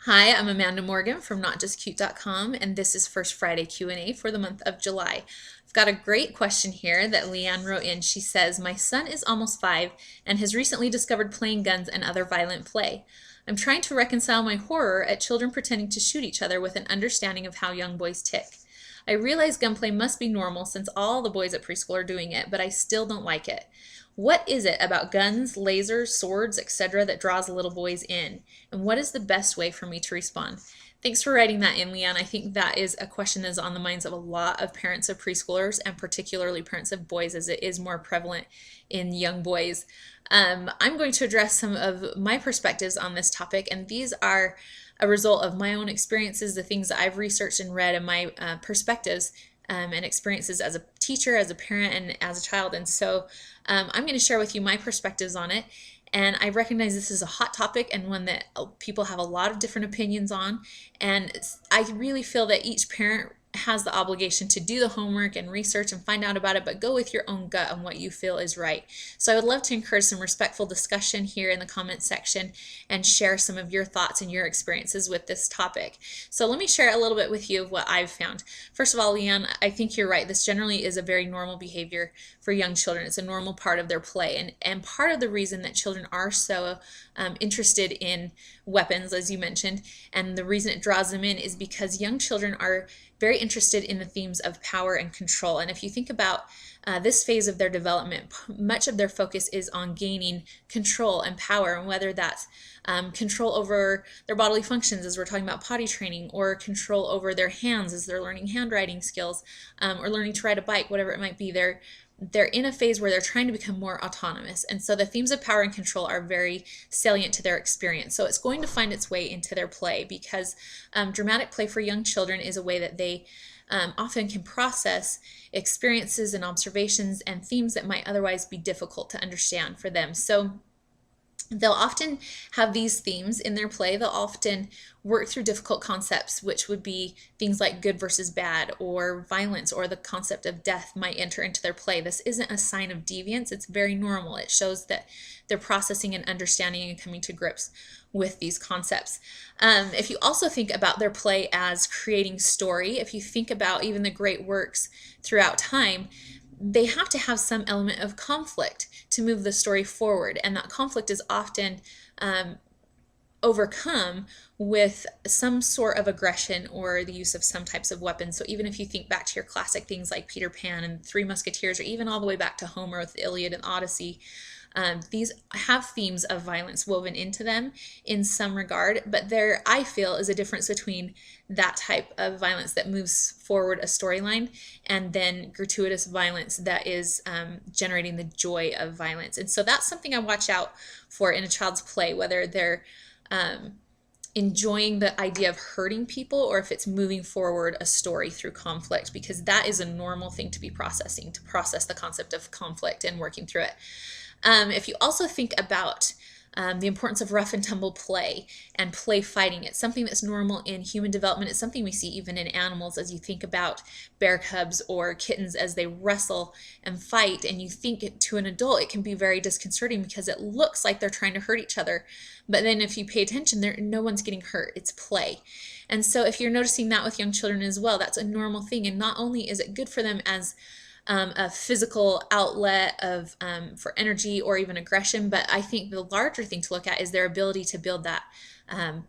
Hi, I'm Amanda Morgan from NotJustCute.com, and this is First Friday Q&A for the month of July. I've got a great question here that Leanne wrote in. She says, my son is almost 5 and has recently discovered playing guns and other violent play. I'm trying to reconcile my horror at children pretending to shoot each other with an understanding of how young boys tick. I realize gunplay must be normal since all the boys at preschool are doing it, but I still don't like it. What is it about guns, lasers, swords, etc. that draws little boys in? And what is the best way for me to respond? Thanks for writing that in, Leanne. I think that is a question that is on the minds of a lot of parents of preschoolers and particularly parents of boys, as it is more prevalent in young boys. I'm going to address some of my perspectives on this topic, and these are a result of my own experiences, the things that I've researched and read, and my perspectives and experiences as a teacher, as a parent, and as a child. And so I'm going to share with you my perspectives on it. And I recognize this is a hot topic and one that people have a lot of different opinions on. And I really feel that each parent has the obligation to do the homework and research and find out about it, but go with your own gut on what you feel is right. So I would love to encourage some respectful discussion here in the comment section and share some of your thoughts and your experiences with this topic. So let me share a little bit with you of what I've found. First of all, Leanne, I think you're right. This generally is a very normal behavior for young children. It's a normal part of their play. And part of the reason that children are so interested in weapons, as you mentioned, and the reason it draws them in is because young children are very interested in the themes of power and control. And if you think about this phase of their development, much of their focus is on gaining control and power, and whether that's control over their bodily functions as we're talking about potty training, or control over their hands as they're learning handwriting skills, or learning to ride a bike, whatever it might be. They're in a phase where they're trying to become more autonomous. And so the themes of power and control are very salient to their experience. So it's going to find its way into their play because dramatic play for young children is a way that they often can process experiences and observations and themes that might otherwise be difficult to understand for them. So they'll often have these themes in their play. They'll often work through difficult concepts, which would be things like good versus bad, or violence, or the concept of death might enter into their play. This isn't a sign of deviance. It's very normal. It shows that they're processing and understanding and coming to grips with these concepts. If you also think about their play as creating story, if you think about even the great works throughout time, they have to have some element of conflict to move the story forward, and that conflict is often overcome with some sort of aggression or the use of some types of weapons. So even if you think back to your classic things like Peter Pan and Three Musketeers, or even all the way back to Homer with the Iliad and Odyssey, these have themes of violence woven into them in some regard, but there, I feel, is a difference between that type of violence that moves forward a storyline and then gratuitous violence that is generating the joy of violence. And so that's something I watch out for in a child's play, whether they're enjoying the idea of hurting people or if it's moving forward a story through conflict, because that is a normal thing to be processing, to process the concept of conflict and working through it. If you also think about the importance of rough and tumble play and play fighting, it's something that's normal in human development. It's something we see even in animals, as you think about bear cubs or kittens as they wrestle and fight, and you think to an adult it can be very disconcerting because it looks like they're trying to hurt each other, but then if you pay attention, no one's getting hurt. It's play. And so if you're noticing that with young children as well, that's a normal thing, and not only is it good for them as a physical outlet of for energy or even aggression, but I think the larger thing to look at is their ability to build that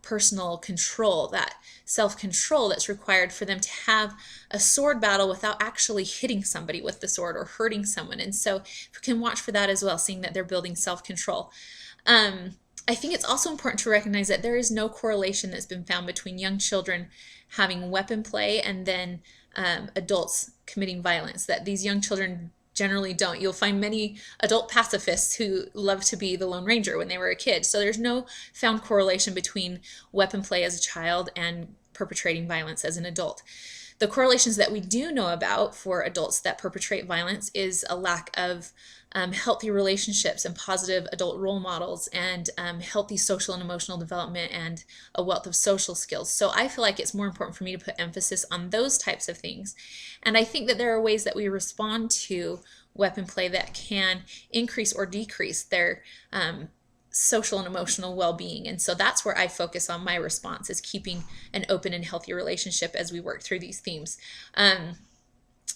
personal control, that self-control that's required for them to have a sword battle without actually hitting somebody with the sword or hurting someone. And so you can watch for that as well, seeing that they're building self-control. I think it's also important to recognize that there is no correlation that's been found between young children having weapon play and then adults committing violence, that these young children generally don't. You'll find many adult pacifists who love to be the Lone Ranger when they were a kid. So there's no found correlation between weapon play as a child and perpetrating violence as an adult. The correlations that we do know about for adults that perpetrate violence is a lack of healthy relationships and positive adult role models, and healthy social and emotional development, and a wealth of social skills. So I feel like it's more important for me to put emphasis on those types of things. And I think that there are ways that we respond to weapon play that can increase or decrease their social and emotional well-being. And so that's where I focus on my response, is keeping an open and healthy relationship as we work through these themes.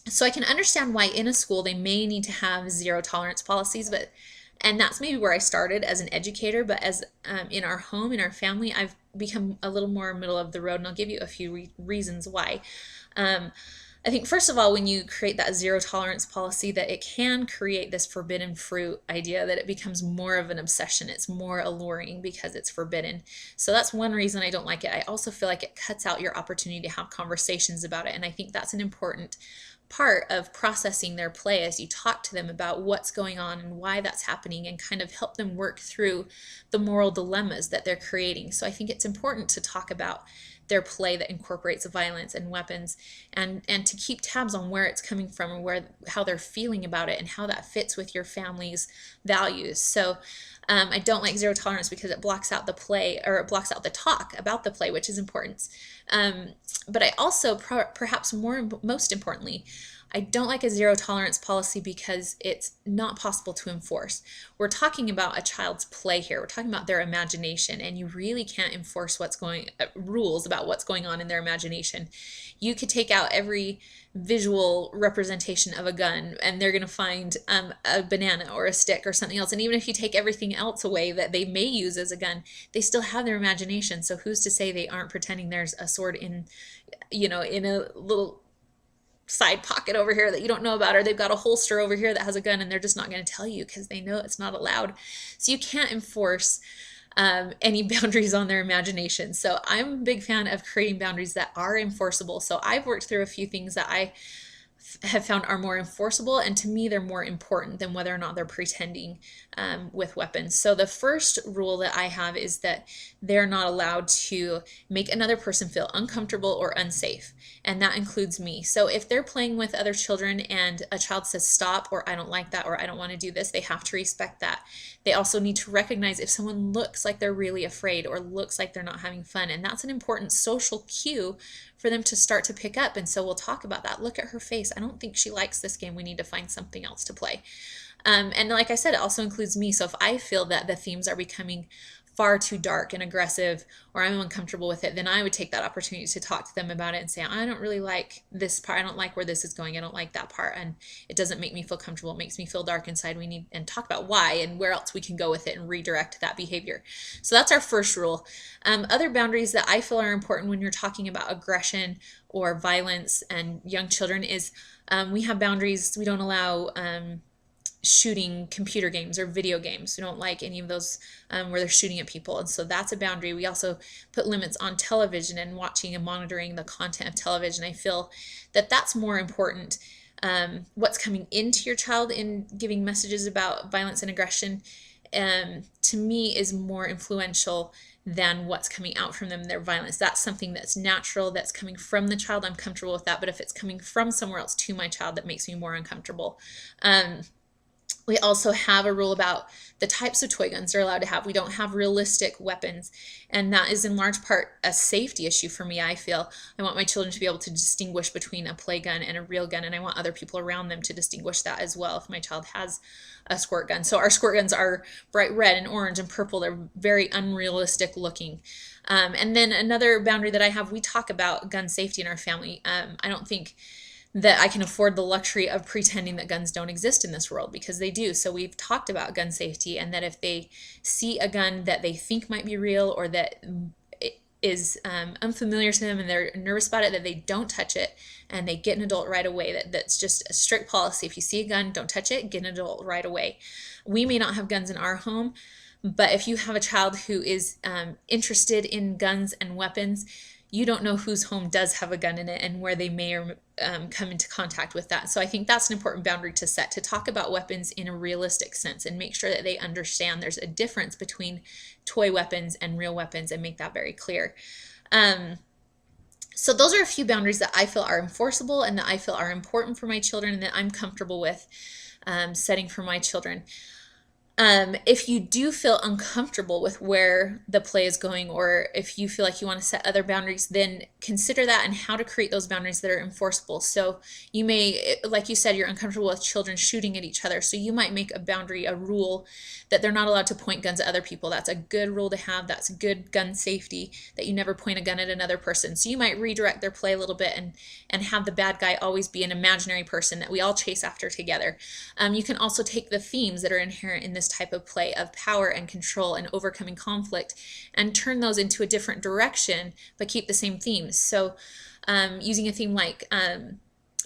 So I can understand why in a school they may need to have zero tolerance policies, and that's maybe where I started as an educator, but as in our home, in our family, I've become a little more middle of the road, and I'll give you a few reasons why. I think first of all, when you create that zero tolerance policy, that it can create this forbidden fruit idea, that it becomes more of an obsession. It's more alluring because it's forbidden. So that's one reason I don't like it. I also feel like it cuts out your opportunity to have conversations about it, and I think that's an important part of processing their play, as you talk to them about what's going on and why that's happening, and kind of help them work through the moral dilemmas that they're creating. So I think it's important to talk about their play that incorporates violence and weapons, and to keep tabs on where it's coming from, and how they're feeling about it, and how that fits with your family's values. So I don't like zero tolerance because it blocks out the play, or it blocks out the talk about the play, which is important. But I also, perhaps most importantly, I don't like a zero tolerance policy because it's not possible to enforce. We're talking about a child's play here. We're talking about their imagination, and you really can't enforce rules about what's going on in their imagination. You could take out every visual representation of a gun, and they're going to find a banana or a stick or something else. And even if you take everything else away that they may use as a gun, they still have their imagination. So who's to say they aren't pretending there's a sword in a little side pocket over here that you don't know about, or they've got a holster over here that has a gun, and they're just not going to tell you because they know it's not allowed. So you can't enforce any boundaries on their imagination. So I'm a big fan of creating boundaries that are enforceable. So I've worked through a few things that I have found are more enforceable, and to me they're more important than whether or not they're pretending with weapons. So the first rule that I have is that they're not allowed to make another person feel uncomfortable or unsafe, and that includes me. So if they're playing with other children and a child says stop, or I don't like that, or I don't want to do this, they have to respect that. They also need to recognize if someone looks like they're really afraid or looks like they're not having fun, and that's an important social cue for them to start to pick up. And so we'll talk about that. Look at her face. I don't think she likes this game. We need to find something else to play. And like I said, it also includes me. So if I feel that the themes are becoming far too dark and aggressive, or I'm uncomfortable with it, then I would take that opportunity to talk to them about it and say, I don't really like this part. I don't like where this is going. I don't like that part. And it doesn't make me feel comfortable. It makes me feel dark inside. And talk about why and where else we can go with it and redirect that behavior. So that's our first rule. Other boundaries that I feel are important when you're talking about aggression or violence and young children is we have boundaries. We don't allow shooting computer games or video games. We don't like any of those where they're shooting at people, and so that's a boundary. We also put limits on television and watching and monitoring the content of television. I feel that that's more important. What's coming into your child in giving messages about violence and aggression, to me, is more influential than what's coming out from them, their violence. That's something that's natural, that's coming from the child. I'm comfortable with that. But if it's coming from somewhere else to my child, that makes me more uncomfortable. We also have a rule about the types of toy guns they're allowed to have. We don't have realistic weapons, and that is in large part a safety issue for me. I feel I want my children to be able to distinguish between a play gun and a real gun, and I want other people around them to distinguish that as well if my child has a squirt gun. So our squirt guns are bright red and orange and purple. They're very unrealistic looking. And then another boundary that I have, we talk about gun safety in our family. I don't think that I can afford the luxury of pretending that guns don't exist in this world, because they do. So we've talked about gun safety, and that if they see a gun that they think might be real, or that is unfamiliar to them and they're nervous about it, that they don't touch it, and they get an adult right away. That's just a strict policy. If you see a gun, don't touch it, get an adult right away. We may not have guns in our home, but if you have a child who is interested in guns and weapons, you don't know whose home does have a gun in it and where they may or come into contact with that. So I think that's an important boundary to set, to talk about weapons in a realistic sense and make sure that they understand there's a difference between toy weapons and real weapons, and make that very clear. So those are a few boundaries that I feel are enforceable and that I feel are important for my children and that I'm comfortable with setting for my children. If you do feel uncomfortable with where the play is going, or if you feel like you want to set other boundaries, then consider that and how to create those boundaries that are enforceable. So you may, like you said, you're uncomfortable with children shooting at each other. So you might make a boundary, a rule that they're not allowed to point guns at other people. That's a good rule to have. That's good gun safety, that you never point a gun at another person. So you might redirect their play a little bit and have the bad guy always be an imaginary person that we all chase after together. You can also take the themes that are inherent in this type of play of power and control and overcoming conflict and turn those into a different direction, but keep the same themes. So using a theme like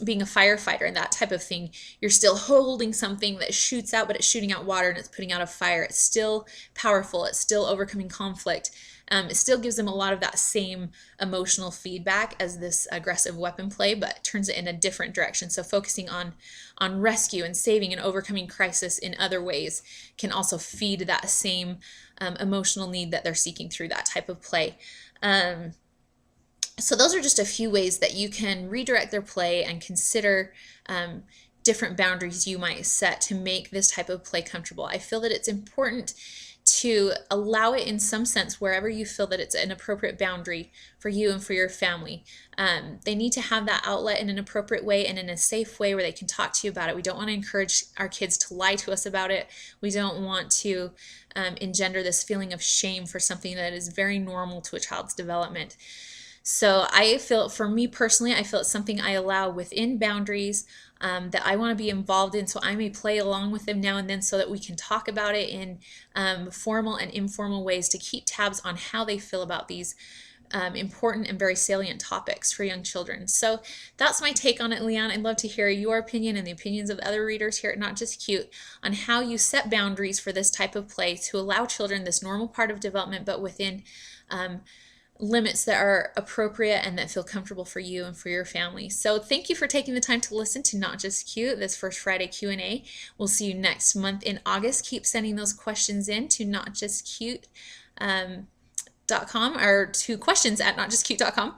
being a firefighter and that type of thing, you're still holding something that shoots out, but it's shooting out water and it's putting out a fire. It's still powerful. It's still overcoming conflict. It still gives them a lot of that same emotional feedback as this aggressive weapon play, but turns it in a different direction. So focusing on rescue and saving and overcoming crisis in other ways can also feed that same emotional need that they're seeking through that type of play. So those are just a few ways that you can redirect their play and consider different boundaries you might set to make this type of play comfortable. I feel that it's important to allow it in some sense wherever you feel that it's an appropriate boundary for you and for your family. They need to have that outlet in an appropriate way and in a safe way where they can talk to you about it. We don't want to encourage our kids to lie to us about it. We don't want to engender this feeling of shame for something that is very normal to a child's development. So I feel, for me personally, I feel it's something I allow within boundaries that I want to be involved in. So I may play along with them now and then so that we can talk about it in formal and informal ways to keep tabs on how they feel about these important and very salient topics for young children. So that's my take on it, Leanne. I'd love to hear your opinion and the opinions of other readers here at Not Just Cute on how you set boundaries for this type of play to allow children this normal part of development, but within limits that are appropriate and that feel comfortable for you and for your family. So thank you for taking the time to listen to Not Just Cute, this first Friday Q&A. We'll see you next month in August. Keep sending those questions in to notjustcute.com or to questions@notjustcute.com,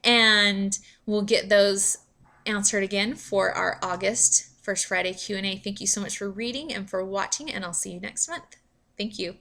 and we'll get those answered again for our August first Friday Q&A. Thank you so much for reading and for watching, and I'll see you next month. Thank you.